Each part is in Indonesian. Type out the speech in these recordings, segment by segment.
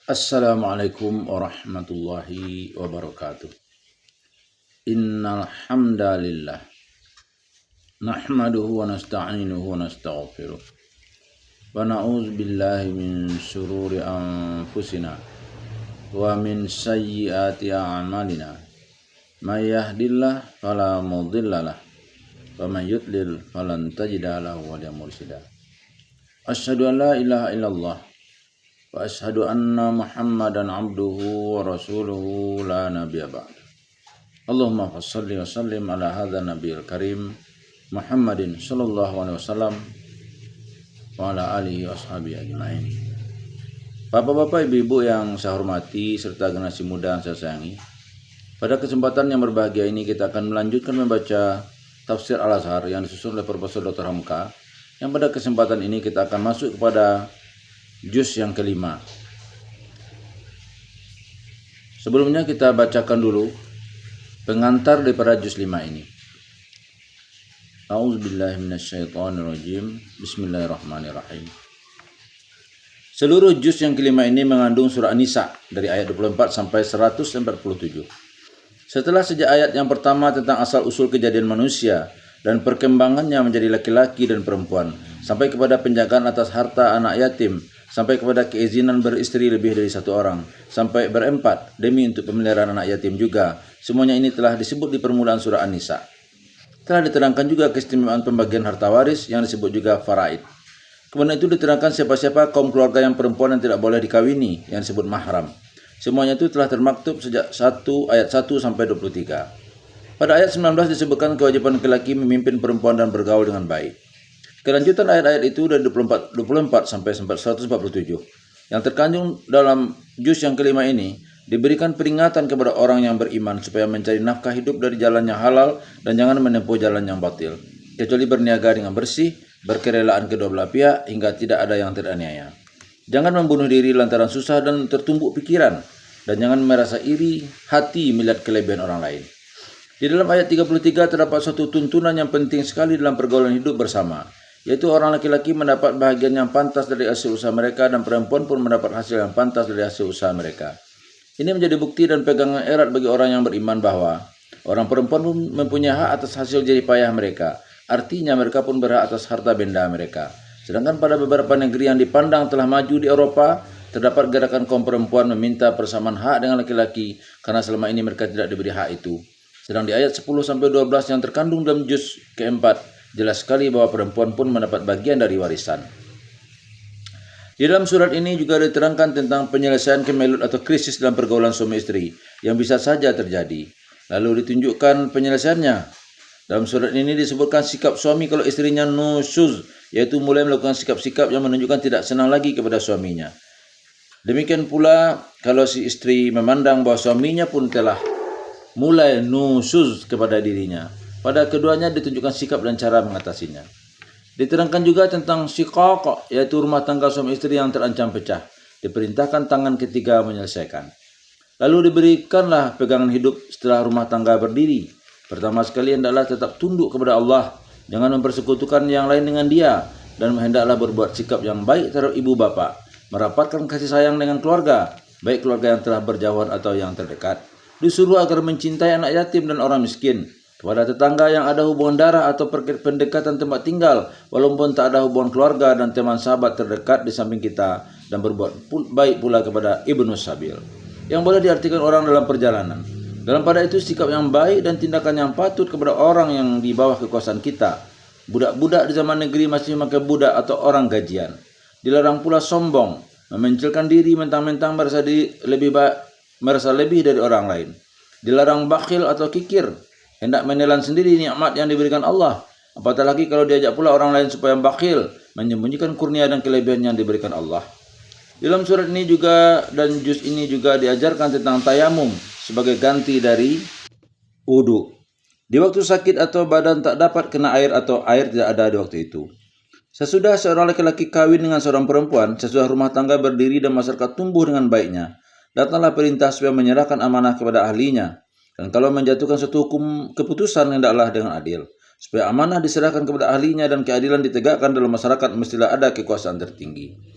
Assalamualaikum warahmatullahi wabarakatuh. Innal hamdalillah nahmaduhu wa nasta'inuhu wa nastaghfiruh wa na'udzu billahi min shururi anfusina wa min sayyiati a'malina. May yahdihillahu fala mudhillalah wa may yudlil falan tajida lahu waliyan mursyida. Asyhadu an la ilaha illallah wa asyhadu anna Muhammadan abduhu wa rasuluhu la nabiyya ba'd. Allahumma shalli wa sallim ala hadza nabiyil karim Muhammadin sallallahu alaihi wasallam wa ala alihi wa ashabihi ajmain. Bapak-bapak, ibu-ibu yang saya hormati serta generasi muda yang saya sayangi, pada kesempatan yang berbahagia ini kita akan melanjutkan membaca tafsir Al-Azhar yang disusun oleh Profesor Dr. Hamka, yang pada kesempatan ini kita akan masuk kepada juz yang kelima. Sebelumnya kita bacakan dulu pengantar daripada juz 5 ini. A'udzubillahi minasyaitonirrajim. Bismillahirrahmanirrahim. Seluruh juz yang kelima ini mengandung surah An-Nisa dari ayat 24 sampai 147. Setelah sejak ayat yang pertama tentang asal-usul kejadian manusia dan perkembangannya menjadi laki-laki dan perempuan, sampai kepada penjagaan atas harta anak yatim, sampai kepada keizinan beristri lebih dari satu orang, sampai berempat demi untuk pemeliharaan anak yatim juga. Semuanya ini telah disebut di permulaan surah An-Nisa. Telah diterangkan juga keistimewaan pembagian harta waris yang disebut juga faraid. Kemudian itu diterangkan siapa-siapa kaum keluarga yang perempuan yang tidak boleh dikawini yang disebut mahram. Semuanya itu telah termaktub sejak ayat 1 sampai 23. Pada ayat 19 disebutkan kewajiban laki-laki memimpin perempuan dan bergaul dengan baik. Kelanjutan ayat-ayat itu dari 24 sampai 147 yang terkandung dalam juz yang kelima ini diberikan peringatan kepada orang yang beriman supaya mencari nafkah hidup dari jalan yang halal dan jangan menempuh jalan yang batil, kecuali berniaga dengan bersih, berkerelaan kedua belah pihak hingga tidak ada yang teraniaya. Jangan membunuh diri lantaran susah dan tertumbuk pikiran, dan jangan merasa iri hati melihat kelebihan orang lain. Di dalam ayat 33 terdapat suatu tuntunan yang penting sekali dalam pergaulan hidup bersama, yaitu orang laki-laki mendapat bahagian yang pantas dari hasil usaha mereka dan perempuan pun mendapat hasil yang pantas dari hasil usaha mereka. Ini menjadi bukti dan pegangan erat bagi orang yang beriman bahwa orang perempuan pun mempunyai hak atas hasil jerih payah mereka. Artinya mereka pun berhak atas harta benda mereka. Sedangkan pada beberapa negeri yang dipandang telah maju di Eropa, terdapat gerakan kaum perempuan meminta persamaan hak dengan laki-laki karena selama ini mereka tidak diberi hak itu. Sedang di ayat 10 sampai 12 yang terkandung dalam juz keempat, jelas sekali bahwa perempuan pun mendapat bagian dari warisan. Di dalam surat ini juga diterangkan tentang penyelesaian kemelut atau krisis dalam pergaulan suami istri yang bisa saja terjadi. Lalu ditunjukkan penyelesaiannya. Dalam surat ini disebutkan sikap suami kalau istrinya nusyuz, yaitu mulai melakukan sikap-sikap yang menunjukkan tidak senang lagi kepada suaminya. Demikian pula kalau si istri memandang bahwa suaminya pun telah mulai nusyuz kepada dirinya. Pada keduanya ditunjukkan sikap dan cara mengatasinya. Diterangkan juga tentang shiqaq, yaitu rumah tangga suami istri yang terancam pecah. Diperintahkan tangan ketiga menyelesaikan. Lalu diberikanlah pegangan hidup setelah rumah tangga berdiri. Pertama sekali hendaklah tetap tunduk kepada Allah, jangan mempersekutukan yang lain dengan Dia, dan hendaklah berbuat sikap yang baik terhadap ibu bapa, merapatkan kasih sayang dengan keluarga, baik keluarga yang telah berjauhan atau yang terdekat. Disuruh agar mencintai anak yatim dan orang miskin, kepada tetangga yang ada hubungan darah atau pendekatan tempat tinggal, walaupun tak ada hubungan keluarga dan teman sahabat terdekat di samping kita, dan berbuat baik pula kepada ibnu sabil, yang boleh diartikan orang dalam perjalanan. Dalam pada itu sikap yang baik dan tindakan yang patut kepada orang yang di bawah kekuasaan kita. Budak-budak di zaman negeri masih memakai budak atau orang gajian. Dilarang pula sombong, memencilkan diri mentang-mentang merasa lebih dari orang lain. Dilarang bakhil atau kikir, hendak menelan sendiri nikmat yang diberikan Allah. Apatah lagi kalau diajak pula orang lain supaya bakhil, menyembunyikan kurnia dan kelebihan yang diberikan Allah. Dalam surat ini juga dan juz ini juga diajarkan tentang tayamum sebagai ganti dari wudu. Di waktu sakit atau badan tak dapat kena air atau air tidak ada di waktu itu. Sesudah seorang laki-laki kawin dengan seorang perempuan, sesudah rumah tangga berdiri dan masyarakat tumbuh dengan baiknya, datanglah perintah supaya menyerahkan amanah kepada ahlinya. Dan kalau menjatuhkan suatu hukum keputusan hendaklah dengan adil. Supaya amanah diserahkan kepada ahlinya dan keadilan ditegakkan dalam masyarakat, mestilah ada kekuasaan tertinggi.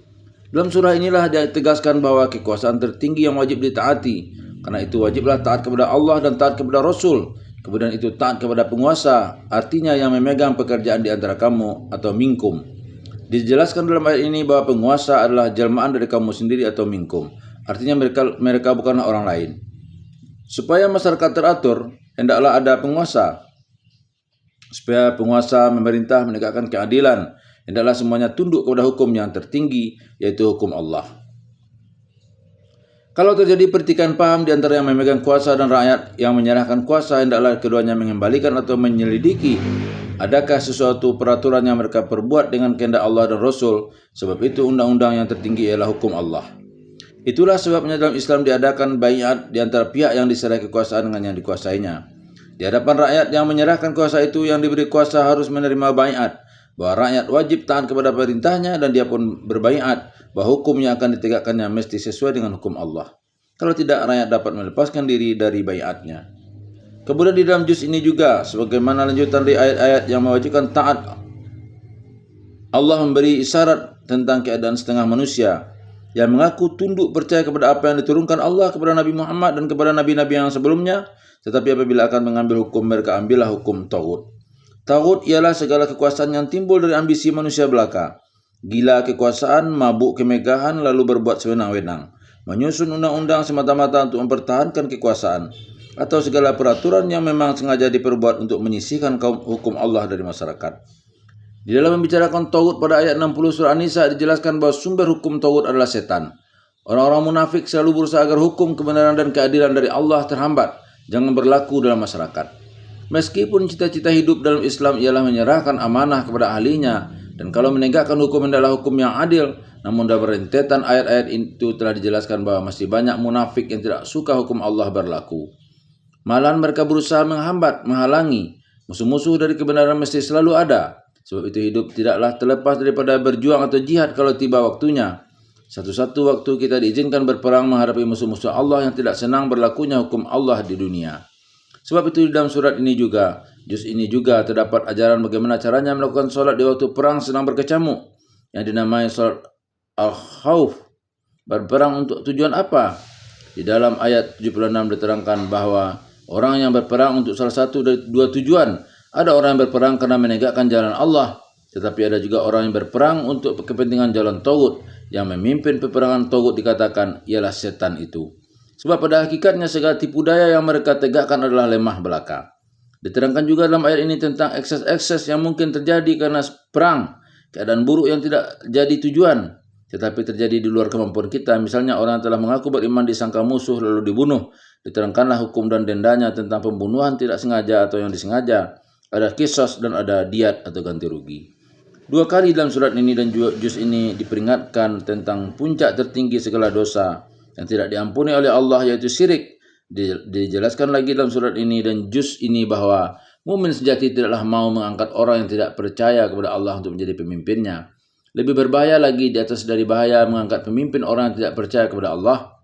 Dalam surah inilah ditegaskan bahwa kekuasaan tertinggi yang wajib ditaati. Karena itu wajiblah taat kepada Allah dan taat kepada Rasul. Kemudian itu taat kepada penguasa, artinya yang memegang pekerjaan di antara kamu atau minkum. Dijelaskan dalam ayat ini bahwa penguasa adalah jelmaan dari kamu sendiri atau minkum. Artinya mereka bukanlah orang lain. Supaya masyarakat teratur, hendaklah ada penguasa. Supaya penguasa memerintah menegakkan keadilan, hendaklah semuanya tunduk kepada hukum yang tertinggi, yaitu hukum Allah. Kalau terjadi pertikaian paham di antara yang memegang kuasa dan rakyat yang menyerahkan kuasa, hendaklah keduanya mengembalikan atau menyelidiki adakah sesuatu peraturan yang mereka perbuat dengan kehendak Allah dan Rasul. Sebab itu undang-undang yang tertinggi ialah hukum Allah. Itulah sebabnya dalam Islam diadakan baiat di antara pihak yang diserai kekuasaan dengan yang dikuasainya. Di hadapan rakyat yang menyerahkan kuasa itu, yang diberi kuasa harus menerima baiat bahwa rakyat wajib taat kepada perintahnya, dan dia pun berbaiat bahwa hukum yang akan ditegakkannya mesti sesuai dengan hukum Allah. Kalau tidak, rakyat dapat melepaskan diri dari baiatnya. Kemudian di dalam juz ini juga, sebagaimana lanjutan dari ayat-ayat yang mewajibkan taat, Allah memberi isyarat tentang keadaan setengah manusia yang mengaku tunduk percaya kepada apa yang diturunkan Allah kepada Nabi Muhammad dan kepada nabi-nabi yang sebelumnya, tetapi apabila akan mengambil hukum, mereka ambillah hukum taghut. Taghut ialah segala kekuasaan yang timbul dari ambisi manusia belaka, gila kekuasaan, mabuk kemegahan, lalu berbuat sewenang-wenang, menyusun undang-undang semata-mata untuk mempertahankan kekuasaan, atau segala peraturan yang memang sengaja diperbuat untuk menyisihkan hukum Allah dari masyarakat. Di dalam membicarakan taghut pada ayat 60 surah An-Nisa dijelaskan bahwa sumber hukum taghut adalah setan. Orang-orang munafik selalu berusaha agar hukum, kebenaran dan keadilan dari Allah terhambat, jangan berlaku dalam masyarakat. Meskipun cita-cita hidup dalam Islam ialah menyerahkan amanah kepada ahlinya, dan kalau menegakkan hukum adalah hukum yang adil, namun dalam rentetan ayat-ayat itu telah dijelaskan bahwa masih banyak munafik yang tidak suka hukum Allah berlaku. Malahan mereka berusaha menghambat, menghalangi. Musuh-musuh dari kebenaran mesti selalu ada. Sebab itu hidup tidaklah terlepas daripada berjuang atau jihad kalau tiba waktunya. Satu-satu waktu kita diizinkan berperang menghadapi musuh-musuh Allah yang tidak senang berlakunya hukum Allah di dunia. Sebab itu di dalam surat ini juga, juz ini juga terdapat ajaran bagaimana caranya melakukan solat di waktu perang sedang berkecamuk, yang dinamai solat al-khawf. Berperang untuk tujuan apa? Di dalam ayat 76 diterangkan bahwa orang yang berperang untuk salah satu dari dua tujuan. Ada orang yang berperang karena menegakkan jalan Allah, tetapi ada juga orang yang berperang untuk kepentingan jalan taghut. Yang memimpin peperangan taghut dikatakan ialah setan itu. Sebab pada hakikatnya segala tipu daya yang mereka tegakkan adalah lemah belaka. Diterangkan juga dalam ayat ini tentang ekses-ekses yang mungkin terjadi karena perang, keadaan buruk yang tidak jadi tujuan, tetapi terjadi di luar kemampuan kita. Misalnya orang telah mengaku beriman disangka musuh lalu dibunuh. Diterangkanlah hukum dan dendanya tentang pembunuhan tidak sengaja atau yang disengaja. Ada qisas dan ada diat atau ganti rugi. Dua kali dalam surat ini dan juz ini diperingatkan tentang puncak tertinggi segala dosa yang tidak diampuni oleh Allah, yaitu syirik. Dijelaskan lagi dalam surat ini dan juz ini bahwa mukmin sejati tidaklah mau mengangkat orang yang tidak percaya kepada Allah untuk menjadi pemimpinnya. Lebih berbahaya lagi di atas dari bahaya mengangkat pemimpin orang yang tidak percaya kepada Allah,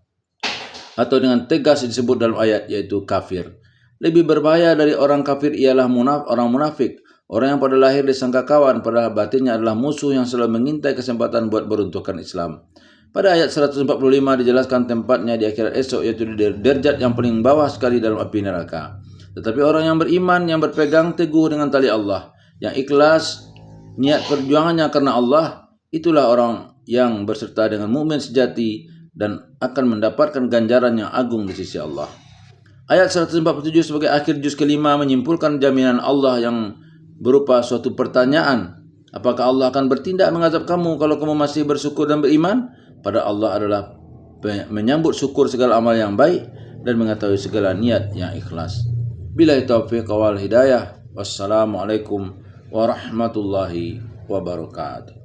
atau dengan tegas disebut dalam ayat, yaitu kafir. Lebih berbahaya dari orang kafir ialah orang munafik, orang yang pada lahir disangka kawan, padahal batinnya adalah musuh yang selalu mengintai kesempatan buat meruntuhkan Islam. Pada ayat 145 dijelaskan tempatnya di akhirat esok, yaitu di derajat yang paling bawah sekali dalam api neraka. Tetapi orang yang beriman, yang berpegang teguh dengan tali Allah, yang ikhlas niat perjuangannya karena Allah, itulah orang yang berserta dengan mukmin sejati dan akan mendapatkan ganjaran yang agung di sisi Allah. Ayat 147 sebagai akhir juz kelima menyimpulkan jaminan Allah yang berupa suatu pertanyaan. Apakah Allah akan bertindak mengazab kamu kalau kamu masih bersyukur dan beriman? Pada Allah adalah menyambut syukur segala amal yang baik dan mengetahui segala niat yang ikhlas. Billahi taufiq wal hidayah. Wassalamualaikum warahmatullahi wabarakatuh.